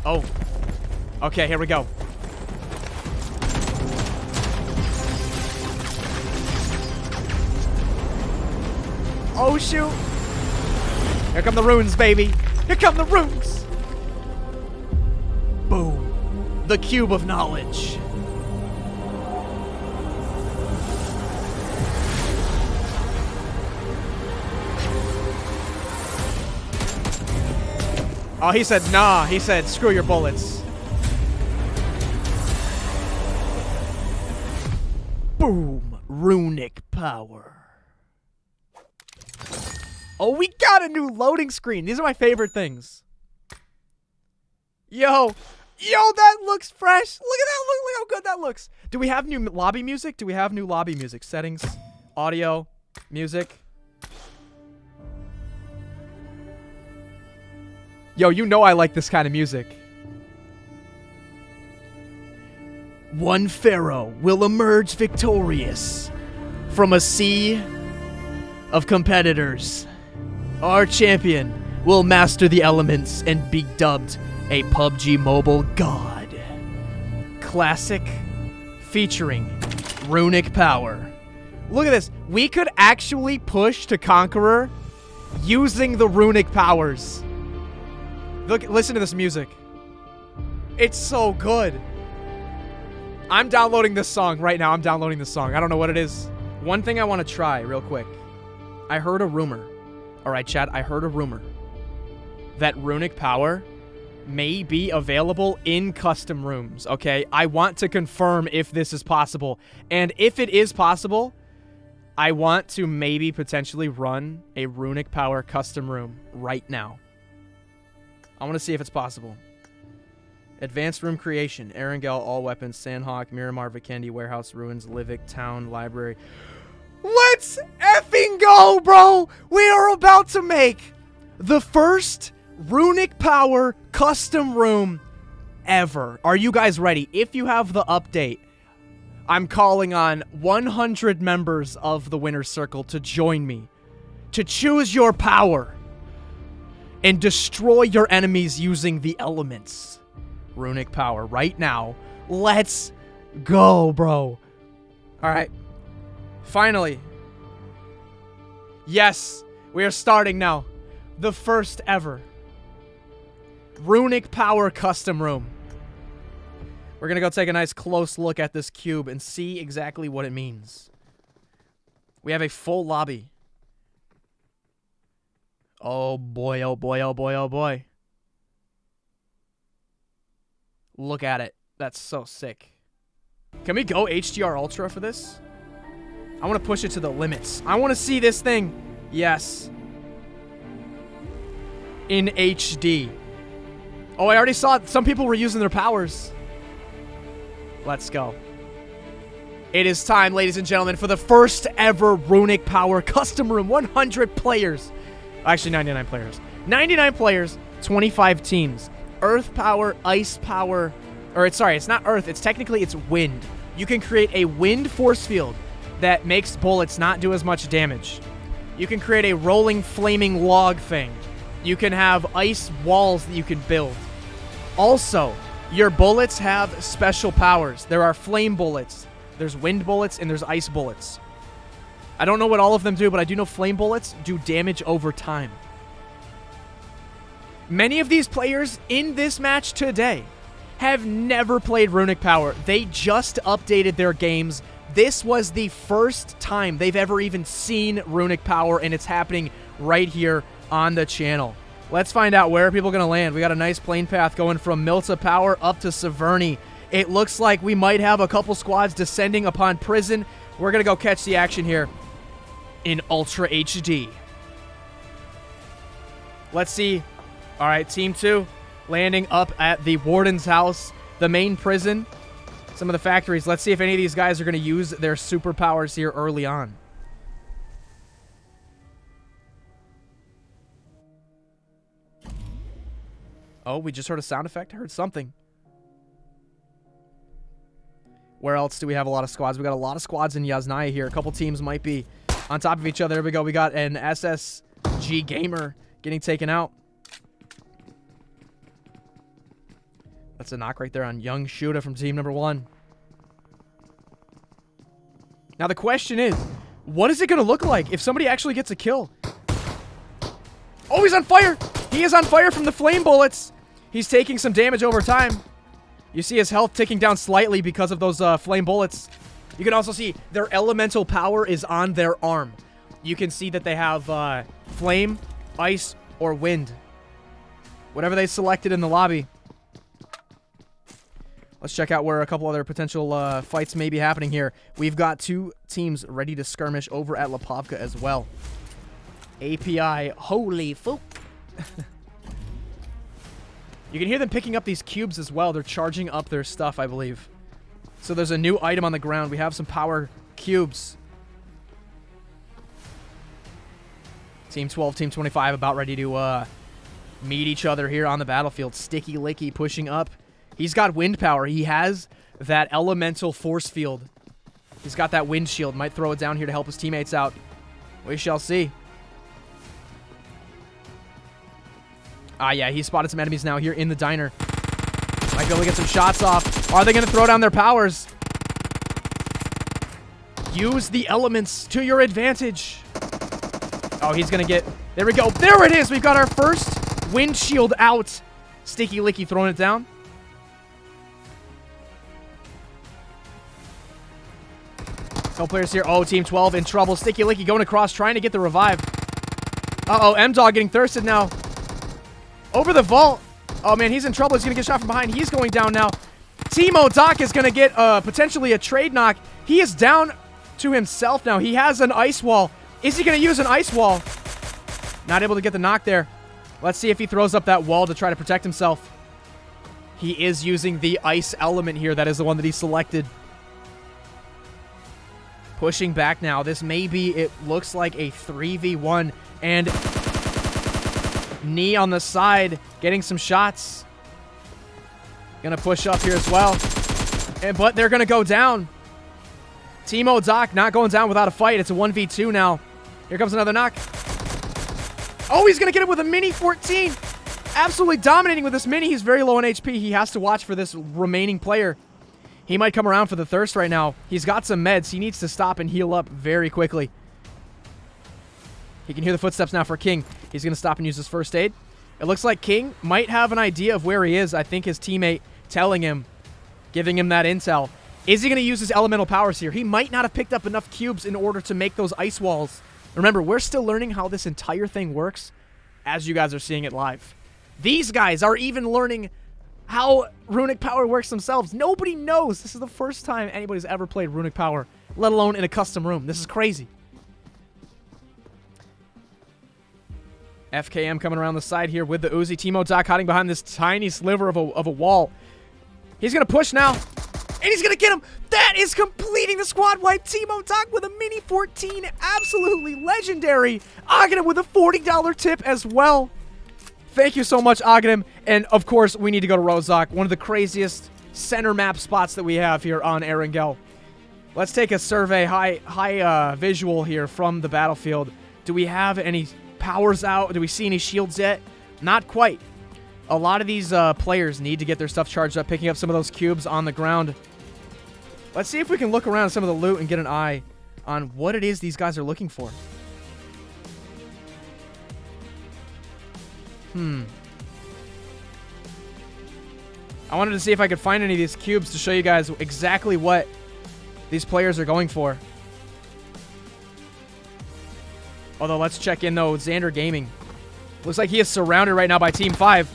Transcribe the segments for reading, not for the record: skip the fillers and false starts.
Oh. Okay, here we go. Oh, shoot. Here come the runes, baby. Here come the runes. Boom. The cube of knowledge. Oh, he said, nah. He said, screw your bullets. Boom. Runic power. Oh, we got a new loading screen. These are my favorite things. Yo. Yo, that looks fresh. Look at that. Look how good that looks. Do we have new lobby music? Do we have new lobby music? Settings, audio, music. Yo, you know I like this kind of music. One pharaoh will emerge victorious from a sea of competitors. Our champion will master the elements and be dubbed a PUBG mobile god. Classic featuring runic power. Look at this. We could actually push to Conqueror using the runic powers. Look, listen to this music. It's so good. I'm downloading this song right now. I'm downloading this song. I don't know what it is. One thing I want to try real quick. I heard a rumor. All right, chat, I heard a rumor that runic power may be available in custom rooms, okay? I want to confirm if this is possible. And if it is possible, I want to maybe potentially run a runic power custom room right now. I want to see if it's possible. Advanced room creation. Erangel, all weapons, Sandhawk, Miramar, Vikendi, Warehouse, Ruins, Livik, Town, Library. Let's effing go, bro! We are about to make the first runic power custom room ever. Are you guys ready? If you have the update, I'm calling on 100 members of the Winner's Circle to join me, to choose your power and destroy your enemies using the elements. Runic power right now. Let's go, bro. All right. Finally. Yes, we are starting now. The first ever runic power custom room. We're going to go take a nice close look at this cube and see exactly what it means. We have a full lobby. Oh boy, oh boy, oh boy, oh boy. Look at it. That's so sick. Can we go HDR Ultra for this? I want to push it to the limits. I want to see this thing. Yes. In HD. Oh, I already saw it. Some people were using their powers. Let's go. It is time, ladies and gentlemen, for the first ever runic power custom room. 100 players. Actually, 99 players. 99 players, 25 teams. Earth power, ice power, or it's not earth, it's wind. You can create a wind force field that makes bullets not do as much damage. You can create a rolling flaming log thing. You can have ice walls that you can build. Also, your bullets have special powers. There are flame bullets, there's wind bullets, and there's ice bullets. I don't know what all of them do, but I do know flame bullets do damage over time. Many of these players in this match today have never played runic power. They just updated their games. This was the first time they've ever even seen runic power, and it's happening right here on the channel. Let's find out where are people going to land. We got a nice plane path going from Milta Power up to Severny. It looks like we might have a couple squads descending upon Prison. We're going to go catch the action here in Ultra HD. Let's see. All right, Team 2 landing up at the Warden's house, the main prison, some of the factories. Let's see if any of these guys are going to use their superpowers here early on. Oh, we just heard a sound effect. I heard something. Where else do we have a lot of squads? We got a lot of squads in Yasnaya here. A couple teams might be on top of each other. There we go. We got an SSG Gamer getting taken out. That's a knock right there on young Shuda from team number 1. Now the question is, what is it going to look like if somebody actually gets a kill? Oh, he's on fire! He is on fire from the flame bullets. He's taking some damage over time. You see his health ticking down slightly because of those flame bullets. You can also see their elemental power is on their arm. You can see that they have flame, ice, or wind. Whatever they selected in the lobby. Let's check out where a couple other potential fights may be happening here. We've got 2 teams ready to skirmish over at Lipovka as well. API, holy fuck. You can hear them picking up these cubes as well. They're charging up their stuff, I believe. So there's a new item on the ground. We have some power cubes. Team 12, Team 25 about ready to meet each other here on the battlefield. Sticky Licky pushing up. He's got wind power. He has that elemental force field. He's got that wind shield. Might throw it down here to help his teammates out. We shall see. Ah, yeah, he spotted some enemies now here in the diner. Might be able to get some shots off. Are they going to throw down their powers? Use the elements to your advantage. Oh, he's going to get... There we go. There it is. We've got our first wind shield out. Sticky Licky throwing it down. Couple players here. Oh, Team 12 in trouble. Sticky Licky going across, trying to get the revive. Uh-oh, M-Dog getting thirsted now. Over the vault. Oh, man, he's in trouble. He's going to get shot from behind. He's going down now. Timo Doc is going to get potentially a trade knock. He is down to himself now. He has an ice wall. Is he going to use an ice wall? Not able to get the knock there. Let's see if he throws up that wall to try to protect himself. He is using the ice element here. That is the one that he selected. Pushing back now. This may be, it looks like a 3v1. And Knee on the side, getting some shots. Gonna push up here as well. But they're gonna go down. Timo Doc not going down without a fight. It's a 1v2 now. Here comes another knock. Oh, he's gonna get him with a mini 14. Absolutely dominating with this mini. He's very low on HP. He has to watch for this remaining player. He might come around for the thirst right now. He's got some meds. He needs to stop and heal up very quickly. He can hear the footsteps now for King. He's going to stop and use his first aid. It looks like King might have an idea of where he is. I think his teammate telling him, giving him that intel. Is he going to use his elemental powers here? He might not have picked up enough cubes in order to make those ice walls. Remember, we're still learning how this entire thing works as you guys are seeing it live. These guys are even learning how runic power works themselves. Nobody knows. This is the first time anybody's ever played runic power, let alone in a custom room. This is crazy. FKM coming around the side here with the Uzi. Timo Doc hiding behind this tiny sliver of a wall. He's going to push now. And he's going to get him. That is completing the squad wipe. Timo Doc with a mini 14. Absolutely legendary. Aghanim with a $40 tip as well. Thank you so much, Aghanim. And, of course, we need to go to Rozhok. One of the craziest center map spots that we have here on Erangel. Let's take a survey, high visual here from the battlefield. Do we have any powers out? Do we see any shields yet? Not quite. A lot of these players need to get their stuff charged up, picking up some of those cubes on the ground. Let's see if we can look around some of the loot and get an eye on what it is these guys are looking for. I wanted to see if I could find any of these cubes to show you guys exactly what these players are going for. Although, let's check in, though. Xander Gaming. Looks like he is surrounded right now by Team 5.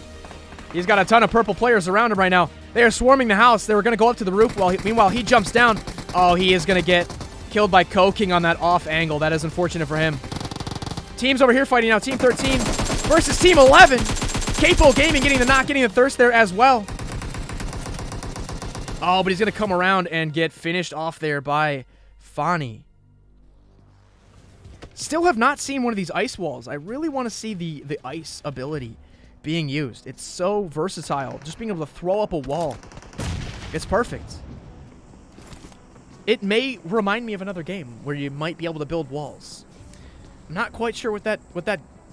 He's got a ton of purple players around him right now. They are swarming the house. They were going to go up to the roof. Meanwhile, he jumps down. Oh, he is going to get killed by King on that off angle. That is unfortunate for him. Teams over here fighting now. Team 13 versus Team 11. Capable Gaming getting the knock, getting the thirst there as well. Oh, but he's going to come around and get finished off there by Fani. Still have not seen one of these ice walls. I really want to see the ice ability being used. It's so versatile. Just being able to throw up a wall. It's perfect. It may remind me of another game where you might be able to build walls. I'm not quite sure what that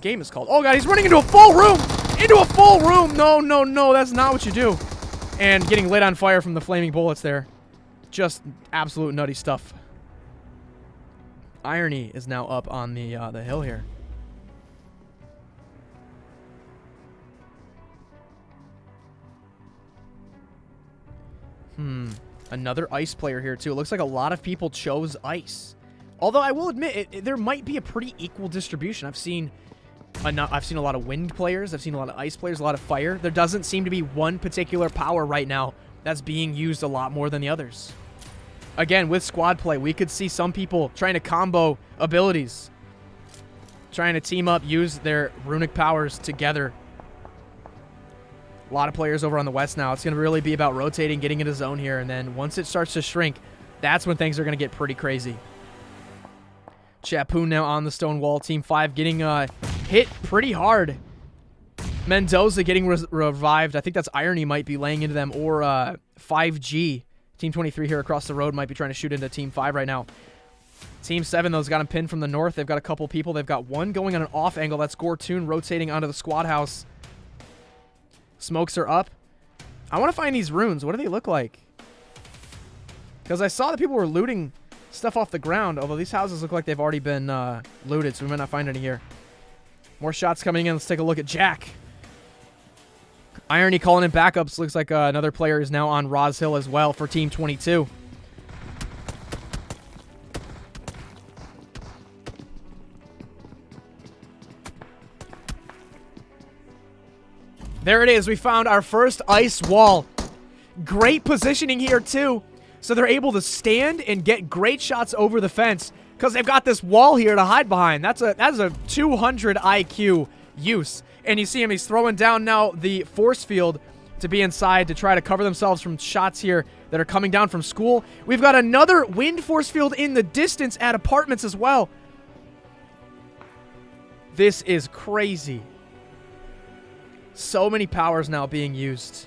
game is called. Oh, God, he's running into a full room! Into a full room! No, no, no, that's not what you do. And getting lit on fire from the flaming bullets there. Just absolute nutty stuff. Irony is now up on the hill here. Another ice player here too. It looks like a lot of people chose ice. Although I will admit, there might be a pretty equal distribution. I've seen a lot of wind players. I've seen a lot of ice players, a lot of fire. There doesn't seem to be one particular power right now that's being used a lot more than the others. Again, with squad play, we could see some people trying to combo abilities. Trying to team up, use their runic powers together. A lot of players over on the west now. It's going to really be about rotating, getting into zone here, and then once it starts to shrink, that's when things are going to get pretty crazy. Chapoon now on the stone wall. Team 5 getting hit pretty hard. Mendoza getting revived. I think that's Irony might be laying into them, or 5G. Team 23 here across the road might be trying to shoot into Team 5 right now. Team 7, though, has got him pinned from the north. They've got a couple people. They've got one going on an off angle. That's Gortoon rotating onto the squad house. Smokes are up. I want to find these runes. What do they look like? Because I saw that people were looting stuff off the ground, although these houses look like they've already been looted, so we might not find any here. More shots coming in. Let's take a look at Jack. Irony calling in backups. Looks like another player is now on Roz Hill as well for Team 22. There it is. We found our first ice wall. Great positioning here, too. So they're able to stand and get great shots over the fence because they've got this wall here to hide behind. That's a 200 IQ use. And you see him, he's throwing down now the force field to be inside to try to cover themselves from shots here that are coming down from school. We've got another wind force field in the distance at apartments as well. This is crazy. So many powers now being used.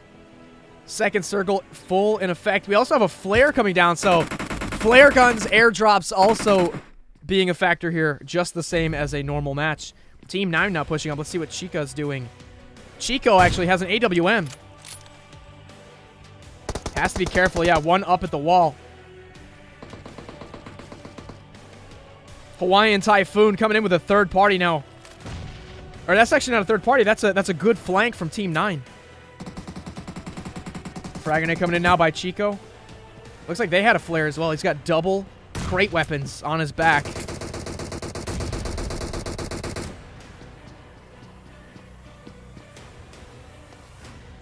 Second circle full in effect. We also have a flare coming down, so flare guns, airdrops also being a factor here, just the same as a normal match. Team 9 now pushing up. Let's see what Chica's doing. Chico actually has an AWM. Has to be careful. Yeah, one up at the wall. Hawaiian Typhoon coming in with a third party now. Or that's actually not a third party. That's a good flank from Team 9. Fragment coming in now by Chico. Looks like they had a flare as well. He's got double crate weapons on his back.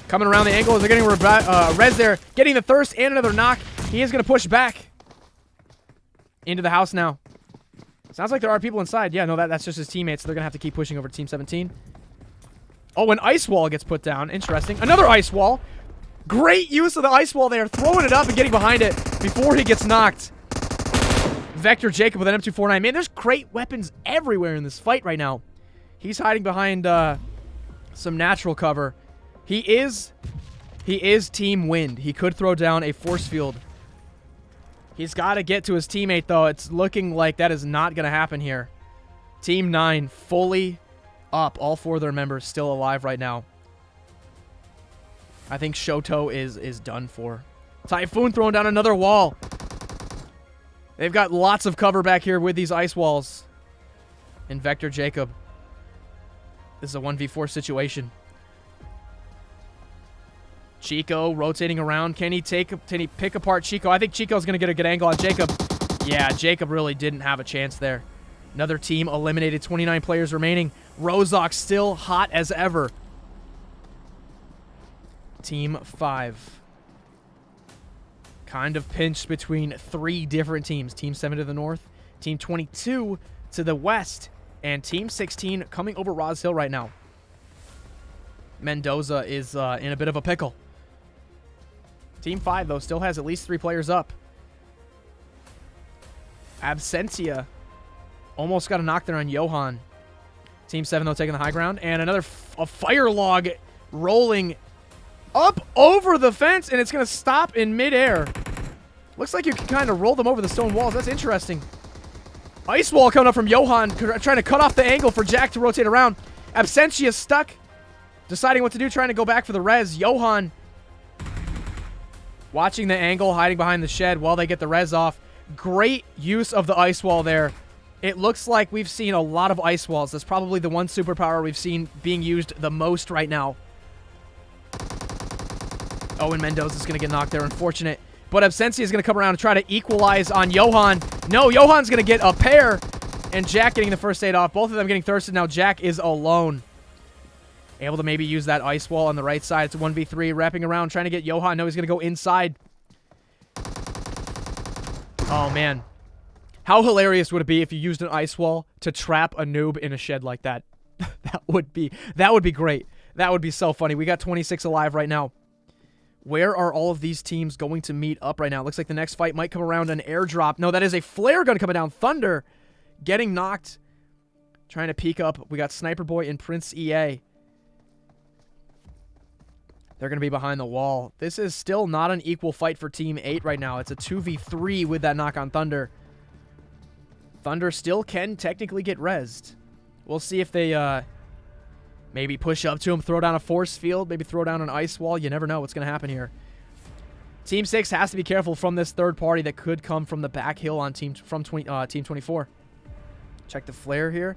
Coming around the angle. They're getting res there. Getting the thirst and another knock. He is going to push back into the house now. Sounds like there are people inside. Yeah, no, that's just his teammates. So they're going to have to keep pushing over to Team 17. Oh, an ice wall gets put down. Interesting. Another ice wall. Great use of the ice wall there. Throwing it up and getting behind it before he gets knocked. Vector Jacob with an M249. Man, there's great weapons everywhere in this fight right now. He's hiding behind some natural cover. He is Team Wind. He could throw down a force field. He's got to get to his teammate, though. It's looking like that is not going to happen here. Team 9 fully up. All 4 of their members still alive right now. I think Shoto is done for. Typhoon throwing down another wall. They've got lots of cover back here with these ice walls. And Vector Jacob. This is a 1v4 situation. Chico rotating around. Can he pick apart Chico? I think Chico's going to get a good angle on Jacob. Yeah, Jacob really didn't have a chance there. Another team eliminated. 29 players remaining. Rozok still hot as ever. Team 5. Kind of pinched between 3 different teams. Team 7 to the north. Team 22 to the west. And Team 16 coming over Roz Hill right now. Mendoza is in a bit of a pickle. Team 5, though, still has at least 3 players up. Absentia almost got a knock there on Johan. Team 7, though, taking the high ground. And another a fire log rolling up over the fence, and it's going to stop in midair. Looks like you can kind of roll them over the stone walls. That's interesting. Ice wall coming up from Johan, trying to cut off the angle for Jack to rotate around. Absentia stuck. Deciding what to do, trying to go back for the res. Johan Watching the angle, hiding behind the shed while they get the res off. Great use of the ice wall there. It looks like we've seen a lot of ice walls. That's probably the one superpower we've seen being used the most right now. Oh, and Mendoza's going to get knocked there. Unfortunate. But Absentia is going to come around and try to equalize on Johan. No, Johan's going to get a pair. And Jack getting the first aid off. Both of them getting thirsted. Now Jack is alone. Able to maybe use that ice wall on the right side. It's a 1v3. Wrapping around, trying to get Johan. No, he's going to go inside. Oh, man. How hilarious would it be if you used an ice wall to trap a noob in a shed like that? that would be great. That would be so funny. We got 26 alive right now. Where are all of these teams going to meet up right now? Looks like the next fight might come around an airdrop. No, that is a flare gun coming down. Thunder getting knocked. Trying to peek up. We got Sniper Boy and Prince EA. They're going to be behind the wall. This is still not an equal fight for Team 8 right now. It's a 2v3 with that knock on Thunder. Thunder still can technically get rezzed. We'll see if they maybe push up to him, throw down a force field, maybe throw down an ice wall. You never know what's going to happen here. Team 6 has to be careful from this third party that could come from the back hill on Team 24. Check the flare here.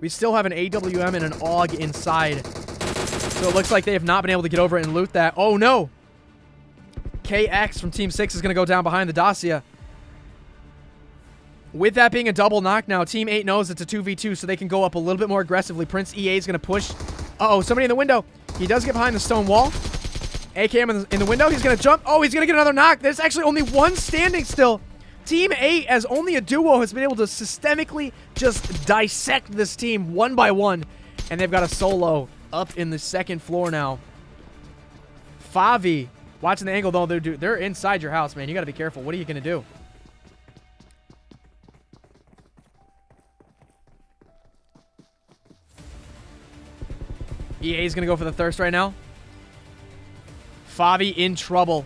We still have an AWM and an AUG inside. So it looks like they have not been able to get over it and loot that. Oh, no. KX from Team 6 is going to go down behind the Dacia. With that being a double knock now, Team 8 knows it's a 2v2, so they can go up a little bit more aggressively. Prince EA is going to push. Uh-oh, somebody in the window. He does get behind the stone wall. AKM in the window. He's going to jump. Oh, he's going to get another knock. There's actually only one standing still. Team 8, as only a duo, has been able to systemically just dissect this team one by one. And they've got a solo up in the second floor now. Favi, watching the angle, though, they're inside your house, man. You got to be careful. What are you going to do? EA is going to go for the thirst right now. Favi in trouble.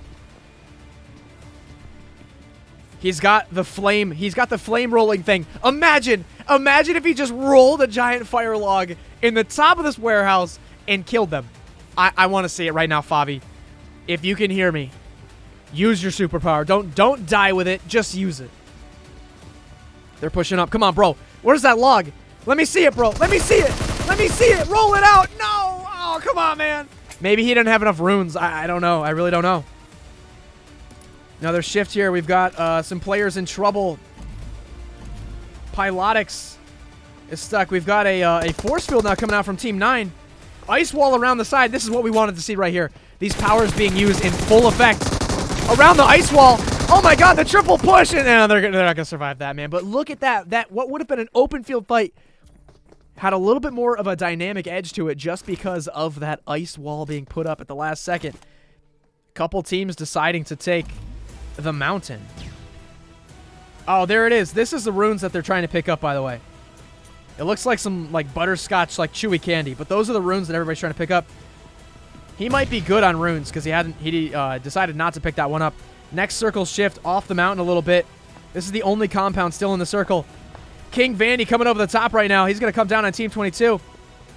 He's got the flame. He's got the flame rolling thing. Imagine if he just rolled a giant fire log in the top of this warehouse and killed them. I want to see it right now, Favi. If you can hear me, use your superpower. Don't die with it. Just use it. They're pushing up. Come on, bro. Where's that log? Let me see it, bro. Let me see it. Let me see it. Roll it out. No. Oh, come on, man. Maybe he didn't have enough runes. I don't know. I really don't know. Another shift here. We've got some players in trouble. Pilotics is stuck. We've got a force field now coming out from Team 9. Ice wall around the side. This is what we wanted to see right here. These powers being used in full effect. Around the ice wall. Oh my god, the triple push. And they're not going to survive that, man. But look at that. That what would have been an open field fight had a little bit more of a dynamic edge to it just because of that ice wall being put up at the last second. Couple teams deciding to take the mountain. Oh, there it is. This is the runes that they're trying to pick up, by the way. It looks like some like butterscotch, like chewy candy, but those are the runes that everybody's trying to pick up. He might be good on runes because he decided not to pick that one up. Next circle shift off the mountain a little bit. This is the only compound still in the circle. King Vandy coming over the top right now. He's going to come down on Team 22.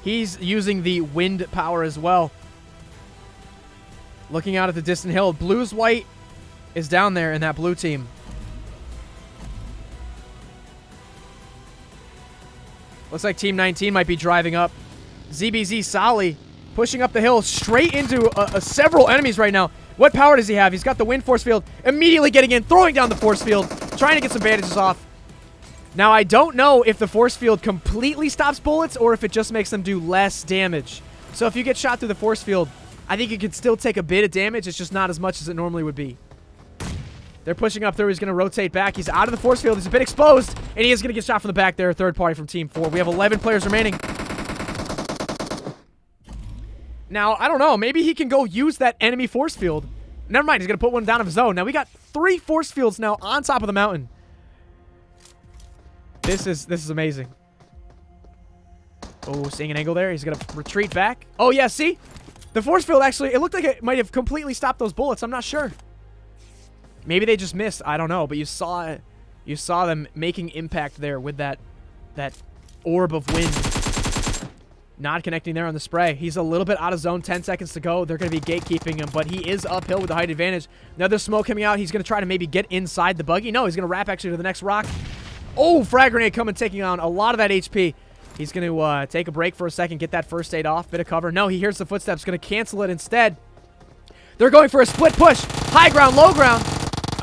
He's using the wind power as well. Looking out at the distant hill. Blues White is down there in that blue team. Looks like Team 19 might be driving up. ZBZ Sally pushing up the hill straight into several enemies right now. What power does he have? He's got the wind force field. Immediately getting in, throwing down the force field, trying to get some bandages off. Now, I don't know if the force field completely stops bullets or if it just makes them do less damage. So if you get shot through the force field, I think you can still take a bit of damage. It's just not as much as it normally would be. They're pushing up through. He's going to rotate back. He's out of the force field. He's a bit exposed. And he is going to get shot from the back there. Third party from Team 4. We have 11 players remaining. Now, I don't know. Maybe he can go use that enemy force field. Never mind. He's going to put one down of his own. Now, we got 3 force fields now on top of the mountain. This is amazing. Oh, seeing an angle there. He's going to retreat back. Oh, yeah. See? The force field actually, it looked like it might have completely stopped those bullets. I'm not sure. Maybe they just missed. I don't know. But you saw them making impact there with that orb of wind. Not connecting there on the spray. He's a little bit out of zone. 10 seconds to go. They're going to be gatekeeping him, but he is uphill with the height advantage. Another smoke coming out. He's going to try to maybe get inside the buggy. No, he's going to wrap actually to the next rock. Oh, frag grenade coming, taking on a lot of that HP. He's going to take a break for a second, get that first aid off. Bit of cover. No, he hears the footsteps. Going to cancel it instead. They're going for a split push. High ground, low ground.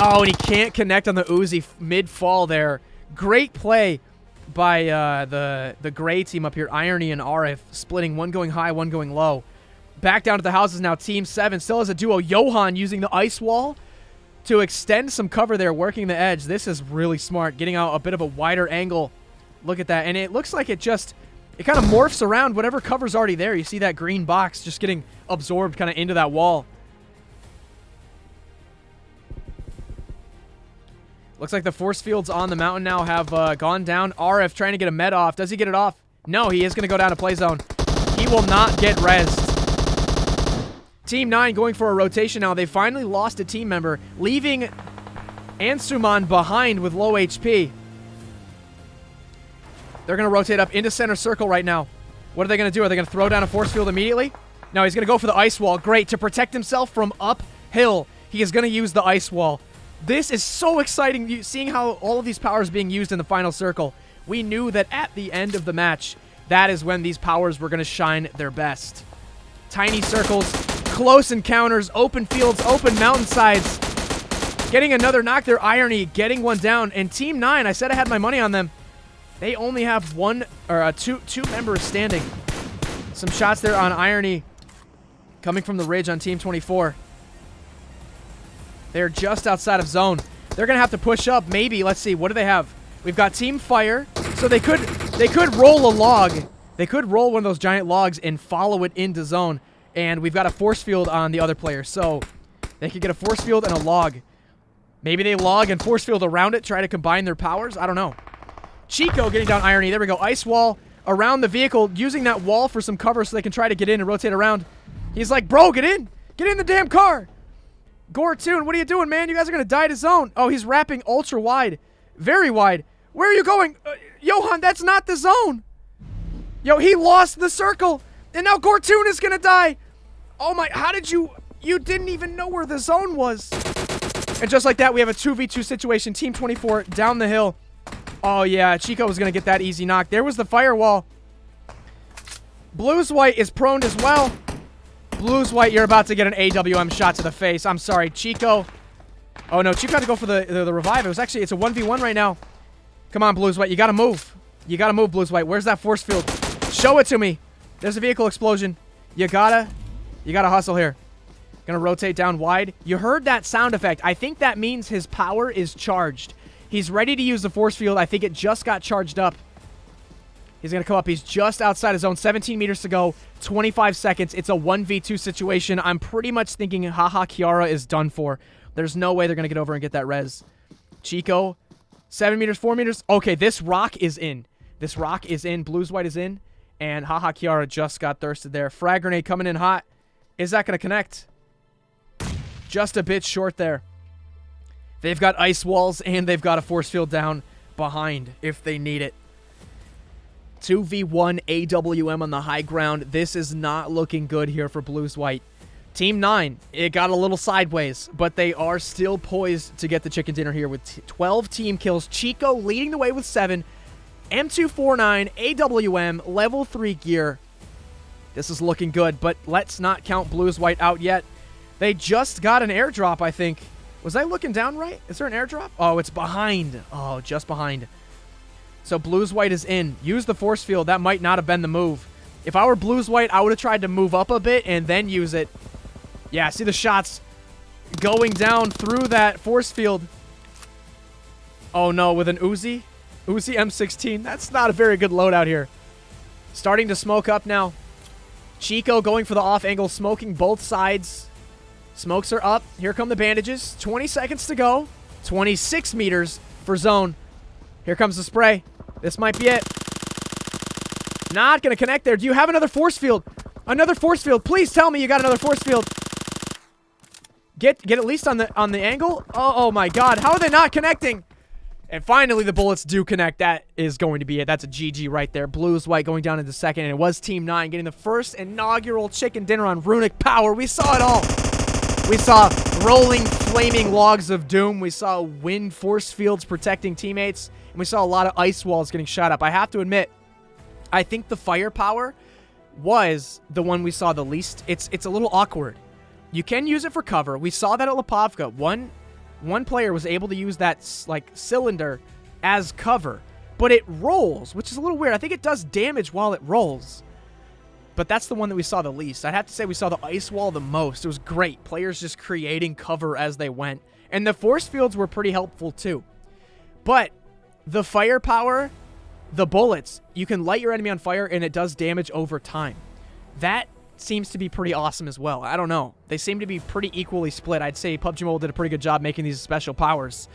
Oh, and he can't connect on the Uzi mid-fall there. Great play by the gray team up here, Irony and RF, splitting, one going high, one going low. Back down to the houses now. Team 7 still has a duo. Johan using the ice wall to extend some cover there, working the edge. This is really smart, getting out a bit of a wider angle. Look at that. And it looks like it kind of morphs around whatever cover's already there. You see that green box just getting absorbed kind of into that wall. Looks like the force fields on the mountain now have gone down. RF trying to get a med off. Does he get it off? No, he is going to go down to play zone. He will not get rezzed. Team 9 going for a rotation now. They finally lost a team member, leaving Ansuman behind with low HP. They're going to rotate up into center circle right now. What are they going to do? Are they going to throw down a force field immediately? No, he's going to go for the ice wall. Great. To protect himself from uphill, he is going to use the ice wall. This is so exciting, seeing how all of these powers being used in the final circle. We knew that at the end of the match, that is when these powers were going to shine their best. Tiny circles, close encounters, open fields, open mountainsides. Getting another knock there, Irony, getting one down. And Team 9, I said I had my money on them. They only have two members standing. Some shots there on Irony coming from the ridge on Team 24. They're just outside of zone. They're going to have to push up. Maybe. Let's see. What do they have? We've got Team Fire. So they could roll a log. They could roll one of those giant logs and follow it into zone. And we've got a force field on the other player. So they could get a force field and a log. Maybe they log and force field around it, try to combine their powers. I don't know. Chico getting down Irony. There we go. Ice wall around the vehicle, using that wall for some cover so they can try to get in and rotate around. He's like, bro, get in. Get in the damn car. Gortoon, what are you doing, man? You guys are going to die to zone. Oh, he's wrapping ultra wide. Very wide. Where are you going? Johan, that's not the zone. Yo, he lost the circle. And now Gortoon is going to die. Oh my, how did you didn't even know where the zone was. And just like that, we have a 2v2 situation. Team 24 down the hill. Oh yeah, Chico was going to get that easy knock. There was the firewall. Blues White is prone as well. Blues White, you're about to get an AWM shot to the face. I'm sorry, Chico. Oh no, Chico had to go for the revive. It's a 1v1 right now. Come on, Blues White, you gotta move. You gotta move, Blues White. Where's that force field? Show it to me. There's a vehicle explosion. You gotta hustle here. Gonna rotate down wide. You heard that sound effect. I think that means his power is charged. He's ready to use the force field. I think it just got charged up. He's going to come up. He's just outside his zone. 17 meters to go. 25 seconds. It's a 1v2 situation. I'm pretty much thinking Haha Kiara is done for. There's no way they're going to get over and get that res. Chico, 7 meters, 4 meters. Okay, this rock is in. This rock is in. Blues White is in. And Haha Kiara just got thirsted there. Frag grenade coming in hot. Is that going to connect? Just a bit short there. They've got ice walls and they've got a force field down behind if they need it. 2v1 AWM on the high ground. This is not looking good here for Blues White. Team 9, it got a little sideways, but they are still poised to get the chicken dinner here with 12 team kills. Chico leading the way with 7. M249, AWM, level 3 gear. This is looking good, but let's not count Blues White out yet. They just got an airdrop, I think. Was I looking down right? Is there an airdrop? Oh, it's behind. Oh, just behind. So Blues White is in. Use the force field. That might not have been the move. If I were Blues White, I would have tried to move up a bit and then use it. Yeah, see the shots going down through that force field. Oh no, with an Uzi? Uzi M16. That's not a very good loadout here. Starting to smoke up now. Chico going for the off angle, smoking both sides. Smokes are up. Here come the bandages. 20 seconds to go. 26 meters for zone. Here comes the spray. This might be it. Not going to connect there. Do you have another force field? Another force field. Please tell me you got another force field. Get at least on the angle. Oh my god. How are they not connecting? And finally, the bullets do connect. That is going to be it. That's a GG right there. Blues, white going down into second. And it was Team 9 getting the first inaugural chicken dinner on Runic Power. We saw it all. We saw rolling, flaming logs of doom. We saw wind force fields protecting teammates. And we saw a lot of ice walls getting shot up. I have to admit, I think the firepower was the one we saw the least. It's a little awkward. You can use it for cover. We saw that at Lipovka. One player was able to use that like cylinder as cover, but it rolls, which is a little weird. I think it does damage while it rolls. But that's the one that we saw the least. I'd have to say we saw the ice wall the most. It was great. Players just creating cover as they went. And the force fields were pretty helpful too. But the firepower, the bullets, you can light your enemy on fire and it does damage over time. That seems to be pretty awesome as well. I don't know. They seem to be pretty equally split. I'd say PUBG Mobile did a pretty good job making these special powers.